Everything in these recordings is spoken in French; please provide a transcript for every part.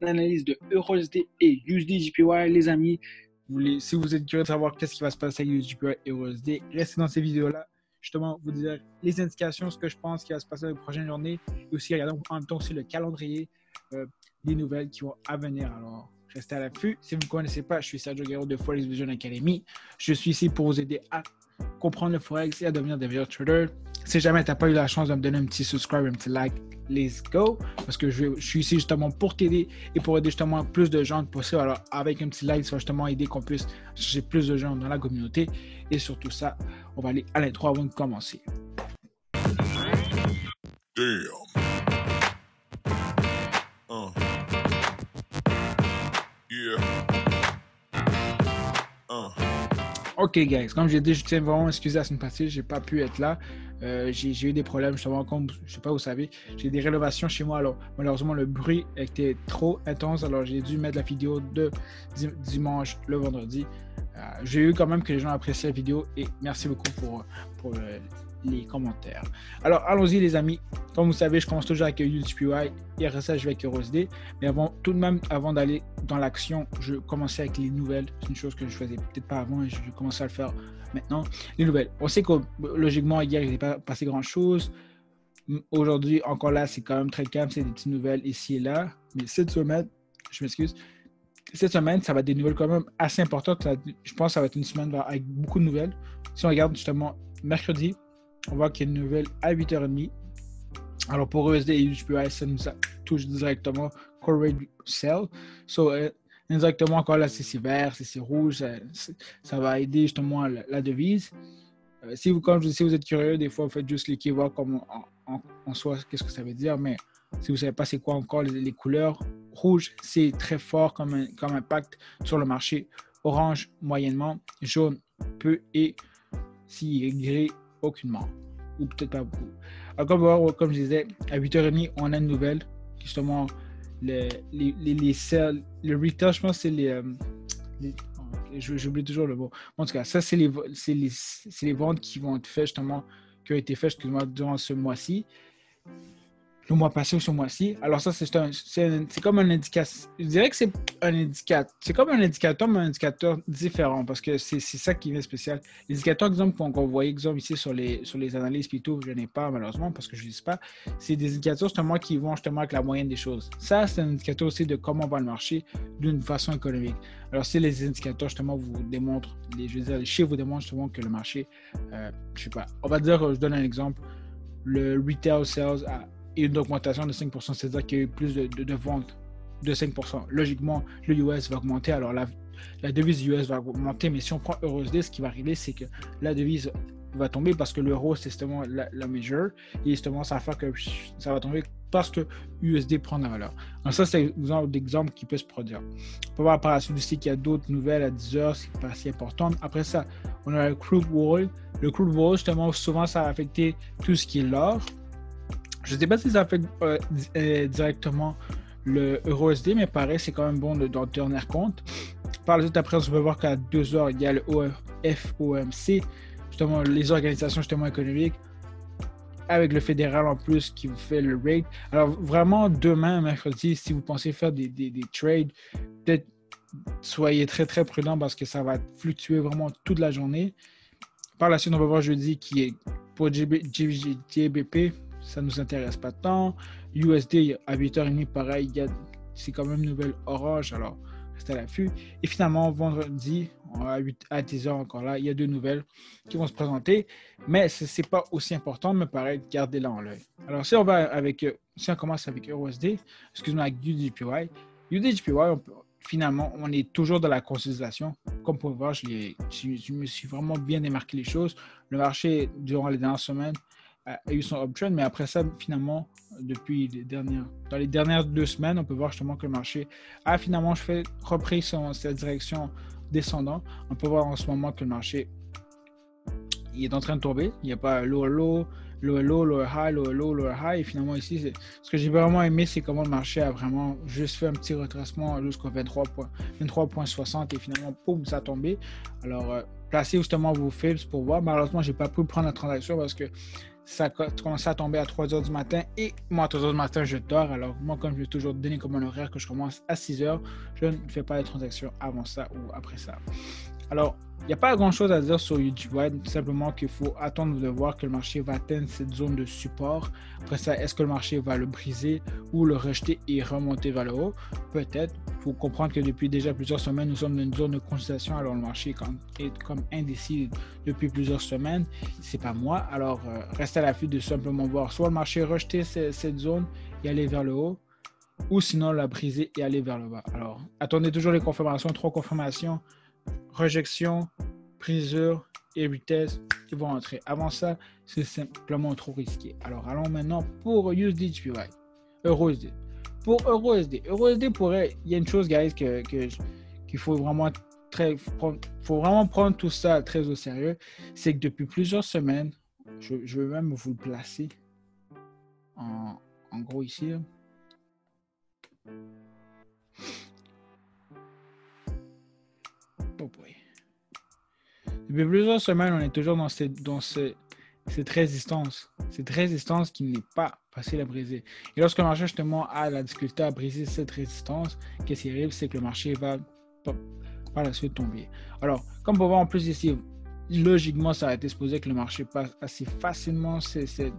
l'analyse de EURUSD et USD/JPY, les amis. Si vous êtes curieux de savoir qu'est-ce qui va se passer avec USD/JPY et EURUSD, restez dans ces vidéos-là. Justement, vous dire les indications, ce que je pense qui va se passer dans les prochaines journées, et aussi regardons en même temps aussi le calendrier des nouvelles qui vont à venir. Alors, restez à l'affût. Si vous ne me connaissez pas, je suis Sergio Guerrero de Forex Vision Academy. Je suis ici pour vous aider à comprendre le Forex et à devenir des meilleurs traders. Si jamais tu n'as pas eu la chance de me donner un petit subscribe, un petit like, let's go. Parce que je suis ici justement pour t'aider et pour aider justement plus de gens possible. Alors, avec un petit like, ça va justement aider qu'on puisse chercher plus de gens dans la communauté. Et surtout ça, on va aller à l'intro avant de commencer. Damn. Yeah. Ok, guys, comme j'ai dit, je tiens vraiment à excuser la semaine passée, j'ai pas pu être là. J'ai eu des problèmes, justement, comme je sais pas, vous savez, j'ai des rénovations chez moi. Alors, malheureusement, le bruit était trop intense. Alors, j'ai dû mettre la vidéo de dimanche, le vendredi. J'ai eu quand même que les gens appréciaient la vidéo et merci beaucoup pour les commentaires. Alors, allons-y, les amis. Comme vous savez, je commence toujours avec USD/JPY et après ça, je vais avec EURUSD. Mais tout de même, avant d'aller dans l'action, je commençais avec les nouvelles. C'est une chose que je faisais peut-être pas avant et je vais commencer à le faire maintenant. Les nouvelles. On sait que logiquement, hier, il n'est pas passé grand-chose. Aujourd'hui, encore là, c'est quand même très calme. C'est des petites nouvelles ici et là. Mais cette semaine, je m'excuse. Cette semaine, ça va être des nouvelles quand même assez importantes. Je pense que ça va être une semaine avec beaucoup de nouvelles. Si on regarde justement mercredi, on voit qu'il y a une nouvelle à 8h30. Alors pour EUSD et USD/JPY, ça nous touche directement Core Sell. So, indirectement, encore là, c'est vert, c'est rouge. Ça va aider justement la devise. Comme je dis, si vous êtes curieux, des fois, vous faites juste cliquer, voir comme en soi, qu'est-ce que ça veut dire. Mais si vous ne savez pas c'est quoi encore les couleurs, rouge, c'est très fort comme impact sur le marché. Orange, moyennement. Jaune, peu. Et si gris, aucunement. Ou peut-être pas beaucoup. Alors, comme je disais, à 8h30, on a une nouvelle. Justement, les sales, le retail, je pense que c'est j'oublie toujours le mot. En tout cas, ça, c'est les ventes qui vont être faites, justement, qui ont été faites, excuse-moi, durant ce mois-ci. Le mois passé ou ce mois-ci. Alors ça, c'est comme un indicateur. Je dirais que c'est un indicateur. C'est comme un indicateur, mais un indicateur différent parce que c'est ça qui est spécial. Les indicateurs, exemple, qu'on voyait exemple, ici sur les analyses, puis tout, je n'ai pas malheureusement parce que je ne dis pas. C'est des indicateurs justement qui vont justement avec la moyenne des choses. Ça, c'est un indicateur aussi de comment va le marché d'une façon économique. Alors si les indicateurs justement vous démontrent, les chiffres vous démontrent justement que le marché, je sais pas, on va dire, je donne un exemple, le retail sales et une augmentation de 5%, c'est-à-dire qu'il y a eu plus de ventes de 5%. Logiquement, le US va augmenter, alors la devise US va augmenter, mais si on prend EURUSD, ce qui va arriver, c'est que la devise va tomber parce que l'euro, c'est justement la mesure, et justement, ça va faire que ça va tomber parce que USD prend la valeur. Donc ça, c'est un exemple d'exemple qui peut se produire. On peut voir par la suite aussi qu'il y a d'autres nouvelles à 10h, c'est pas si important. Après ça, on a le crude oil. Le crude oil, justement, souvent, ça va affecter tout ce qui est l'or. Je ne sais pas si ça affecte directement le EURUSD, mais pareil, c'est quand même bon d'en tenir compte. Par la suite, après, on peut voir qu'à 2h, il y a le FOMC, justement, les organisations justement économiques, avec le fédéral en plus qui vous fait le rate. Alors, vraiment, demain, mercredi, si vous pensez faire des trades, peut-être soyez très, très prudent parce que ça va fluctuer vraiment toute la journée. Par la suite, on va voir jeudi qui est pour GBP. Ça ne nous intéresse pas tant. USD à 8h30, pareil, c'est quand même une nouvelle orange, alors restez à l'affût. Et finalement, vendredi, à 10h encore là, il y a deux nouvelles qui vont se présenter, mais ce n'est pas aussi important, mais pareil, gardez-la en l'œil. Alors, si on commence avec EURUSD, excuse-moi, avec USD/JPY, finalement, on est toujours dans la consolidation. Comme vous pouvez voir, je me suis vraiment bien démarqué les choses. Le marché, durant les dernières semaines, a eu son uptrend, mais après ça, finalement, dans les dernières 2 semaines, on peut voir justement que le marché a finalement repris sa direction descendante. On peut voir en ce moment que le marché il est en train de tomber. Il n'y a pas lower low, lower high. Et finalement, ici, ce que j'ai vraiment aimé, c'est comment le marché a vraiment juste fait un petit retracement jusqu'au 23.60 et finalement, boum, ça a tombé. Alors, placez justement vos fibs pour voir. Malheureusement, je n'ai pas pu prendre la transaction parce que ça a commencé à tomber à 3 heures du matin et moi, à 3 heures du matin, je dors. Alors, moi, comme je l'ai toujours donné comme un horaire que je commence à 6 heures, je ne fais pas de transactions avant ça ou après ça. Alors, il n'y a pas grand-chose à dire sur YouTube, simplement qu'il faut attendre de voir que le marché va atteindre cette zone de support. Après ça, est-ce que le marché va le briser ou le rejeter et remonter vers le haut? Peut-être. Il faut comprendre que depuis déjà plusieurs semaines, nous sommes dans une zone de consolidation. Alors, le marché est comme indécis depuis plusieurs semaines. C'est pas moi. Alors, restez à l'affût de simplement voir soit le marché rejeter cette zone et aller vers le haut, ou sinon la briser et aller vers le bas. Alors, attendez toujours les confirmations, 3 confirmations. Rejection, brisure et vitesse qui vont entrer. Avant ça, c'est simplement trop risqué. Alors, allons maintenant pour USD, EURUSD. Pour EURUSD, il y a une chose, guys, qu'il faut vraiment prendre tout ça très au sérieux. C'est que depuis plusieurs semaines, je vais même vous le placer en gros ici. Là. Oh boy. Depuis plusieurs semaines, on est toujours dans cette résistance. Cette résistance qui n'est pas facile à briser. Et lorsque le marché justement a la difficulté à briser cette résistance, qu'est-ce qui arrive? C'est que le marché va par la suite tomber. Alors, comme on peut voir en plus ici, logiquement, ça a été supposé que le marché passe assez facilement cette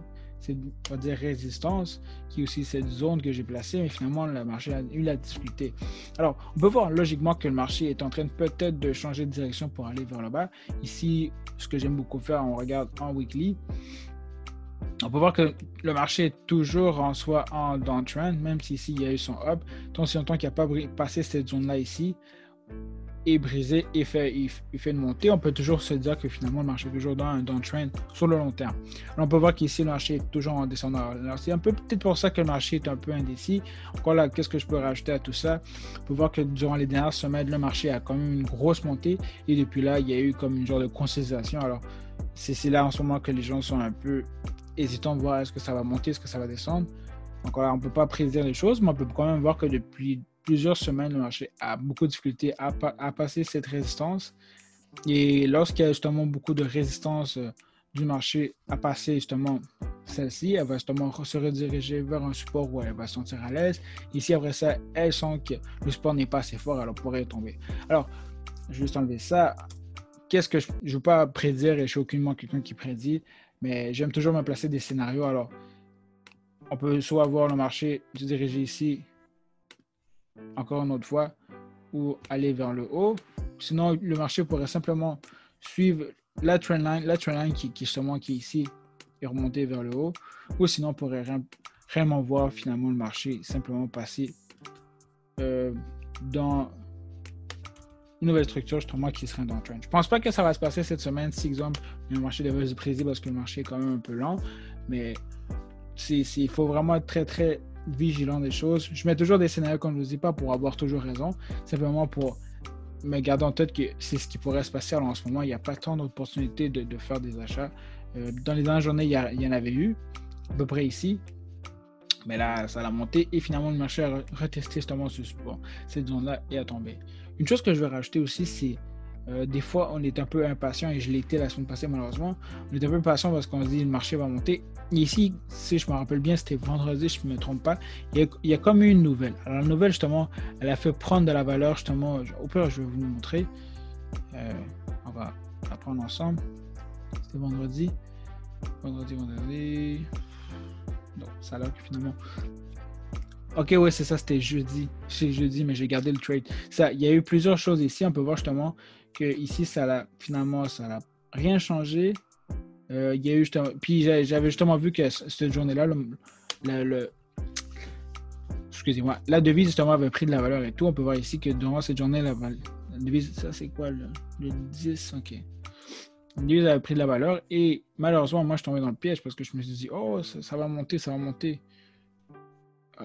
on va dire, résistance, qui est aussi cette zone que j'ai placée, mais finalement, le marché a eu la difficulté. Alors, on peut voir logiquement que le marché est en train peut-être de changer de direction pour aller vers le bas. Ici, ce que j'aime beaucoup faire, on regarde en weekly. On peut voir que le marché est toujours en soi en downtrend, même si ici, il y a eu son up. Tant si longtemps qu'il n'a pas passé cette zone-là ici, et brisé et fait une montée, on peut toujours se dire que finalement le marché est toujours dans un downtrend sur le long terme. Alors, on peut voir qu'ici le marché est toujours en descendant. Alors c'est un peu peut-être pour ça que le marché est un peu indécis. Encore là, qu'est-ce que je peux rajouter à tout ça? On peut voir que durant les dernières semaines, le marché a quand même une grosse montée et depuis là, il y a eu comme une genre de consolidation. Alors c'est là en ce moment que les gens sont un peu hésitants de voir est-ce que ça va monter, est-ce que ça va descendre. Donc là, on ne peut pas prédire les choses, mais on peut quand même voir que depuis plusieurs semaines, le marché a beaucoup de difficultés à passer cette résistance. Et lorsqu'il y a justement beaucoup de résistance du marché à passer justement celle-ci, elle va justement se rediriger vers un support où elle va se sentir à l'aise. Ici, après ça, elle sent que le support n'est pas assez fort, elle pourrait tomber. Alors, je vais juste enlever ça. Qu'est-ce que je ne veux pas prédire et je suis aucunement quelqu'un qui prédit, mais j'aime toujours me placer des scénarios. Alors, on peut soit voir le marché se diriger ici encore une autre fois ou aller vers le haut. Sinon, le marché pourrait simplement suivre la trendline qui est ici et remonter vers le haut. Ou sinon, on pourrait réellement voir finalement le marché simplement passer dans une nouvelle structure justement qui serait dans trend. Je ne pense pas que ça va se passer cette semaine si, exemple, le marché devait se briser parce que le marché est quand même un peu lent. Mais il faut vraiment être très, très vigilant des choses. Je mets toujours des scénarios, comme je ne vous dis pas, pour avoir toujours raison. Simplement pour me garder en tête que c'est ce qui pourrait se passer. Alors en ce moment, il n'y a pas tant d'opportunités de faire des achats. Dans les dernières journées, il y en avait eu, à peu près ici. Mais là, ça a monté et finalement, le marché a retesté justement ce support. Cette zone-là est à tomber. Une chose que je vais rajouter aussi, c'est des fois, on est un peu impatient et je l'ai été la semaine passée malheureusement. On est un peu impatient parce qu'on se dit le marché va monter. Et ici, si je me rappelle bien, c'était vendredi, je ne me trompe pas. Il y a comme une nouvelle. Alors la nouvelle, justement, elle a fait prendre de la valeur, justement. Au pire, je vais vous le montrer. On va la prendre ensemble. C'était vendredi. Vendredi. Non, ça a l'air que finalement... Ok, ouais, c'est ça, c'était jeudi. C'est jeudi, mais j'ai gardé le trade. Il y a eu plusieurs choses ici. On peut voir justement que ici, finalement, ça n'a rien changé. Il y a eu justement... Puis j'avais justement vu que cette journée-là, excusez-moi, la devise justement avait pris de la valeur et tout. On peut voir ici que durant cette journée, la devise, ça c'est quoi le 10? Ok. La devise avait pris de la valeur et malheureusement, moi je tombais dans le piège parce que je me suis dit, oh, ça va monter, ça va monter.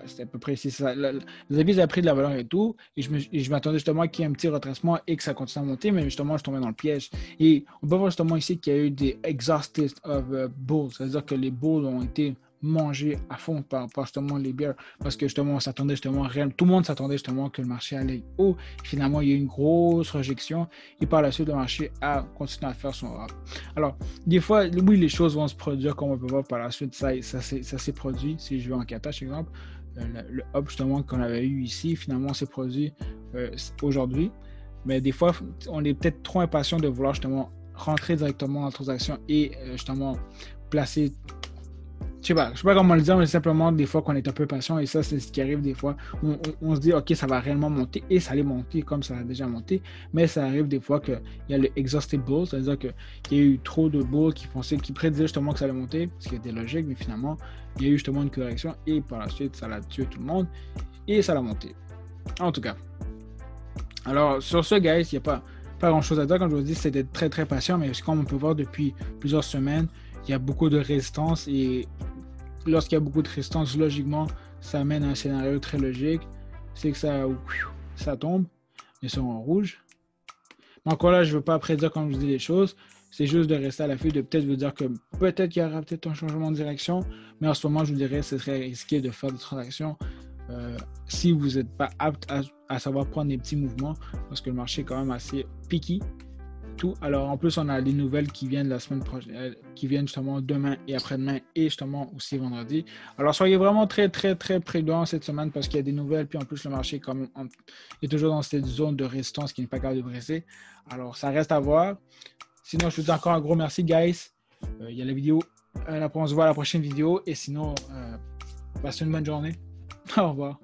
C'était à peu près ici. La devise a pris de la valeur et tout. Et je m'attendais justement qu'il y ait un petit retracement et que ça continue à monter. Mais justement, je tombais dans le piège. Et on peut voir justement ici qu'il y a eu des exhausted of bulls. C'est-à-dire que les bulls ont été mangé à fond par justement les bears parce que justement, on s'attendait justement, tout le monde s'attendait justement que le marché allait haut. Finalement, il y a eu une grosse rejection et par la suite, le marché a continué à faire son up. Alors, des fois, oui, les choses vont se produire comme on peut voir par la suite. Ça s'est produit. Si je vais en Katash, exemple, le up justement qu'on avait eu ici, finalement, s'est produit aujourd'hui. Mais des fois, on est peut-être trop impatient de vouloir justement rentrer directement dans la transaction et justement placer. Je sais pas comment le dire, mais simplement des fois qu'on est un peu patient et ça, c'est ce qui arrive des fois. On se dit, OK, ça va réellement monter et ça allait monter comme ça a déjà monté, mais ça arrive des fois qu'il y a le exhausted bull, c'est-à-dire qu'il y a eu trop de bulls qui prédisaient justement que ça allait monter, ce qui était logique, mais finalement, il y a eu justement une correction et par la suite, ça l'a tué tout le monde et ça l'a monté. En tout cas. Alors, sur ce, guys, il n'y a pas grand-chose à dire. Comme je vous dis, c'est d'être très, très patient, mais comme on peut voir depuis plusieurs semaines, il y a beaucoup de résistance et lorsqu'il y a beaucoup de résistance, logiquement, ça amène à un scénario très logique. C'est que ça tombe. Ils sont en rouge. Mais encore là, je ne veux pas prédire quand je vous dis les choses. C'est juste de rester à l'affût, de peut-être vous dire que peut-être qu'il y aura peut-être un changement de direction. Mais en ce moment, je vous dirais que ce serait risqué de faire des transactions si vous n'êtes pas apte à savoir prendre des petits mouvements parce que le marché est quand même assez picky. Alors en plus on a les nouvelles qui viennent la semaine prochaine, qui viennent justement demain et après-demain et justement aussi vendredi. Alors soyez vraiment très très très prudents cette semaine parce qu'il y a des nouvelles puis en plus le marché quand même est toujours dans cette zone de résistance qui n'est pas capable de briser. Alors ça reste à voir. Sinon je vous dis encore un gros merci guys. Il y a la vidéo, on se voit à la prochaine vidéo et sinon passez une bonne journée. Au revoir.